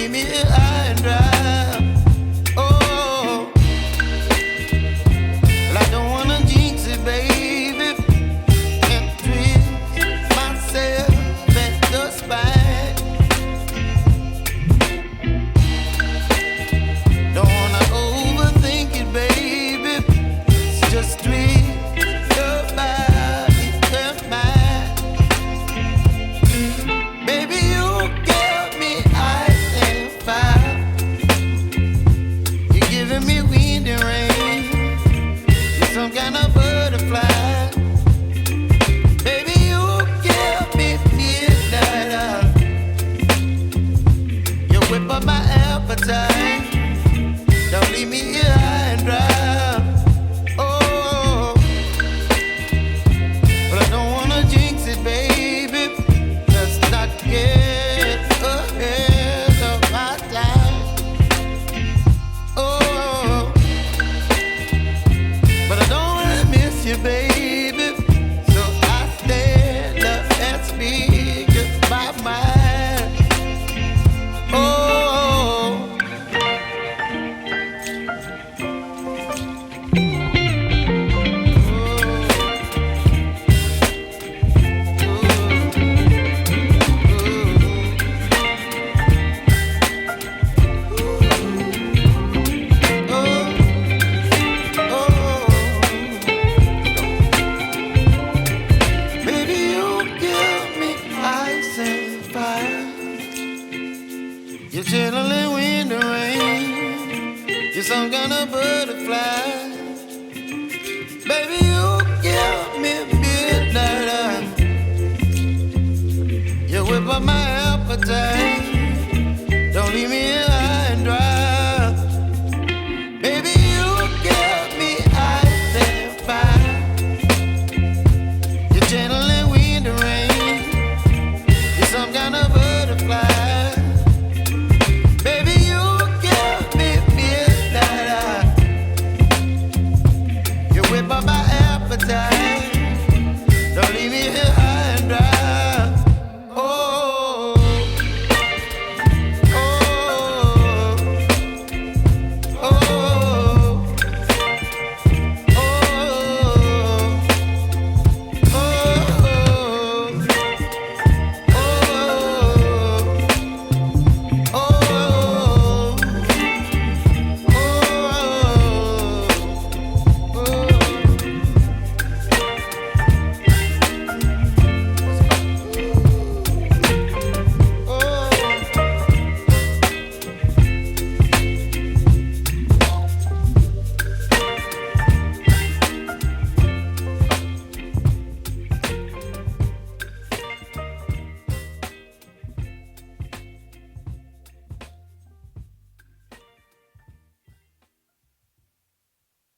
leave me high and dry. Oh, well, I don't wanna jinx it, baby, and twist myself at the spine. Don't wanna overthink it, baby. It's just twist your body and mine. Baby, you give me ice and fire. You're giving me wind and rain. You're some kind of butterfly. Baby, you give me midnight. You whip up my appetite. Don't leave me here high and dry. Oh, but I don't wanna jinx it, baby. Let's not get ahead of my time. Oh, but I don't wanna miss you, baby. So I stand up and speak my mind. Oh. Baby, you give me ice and fire. You're chilling wind and rain. You're some kind of butterfly. Baby, you give me midnight. You whip up my appetite.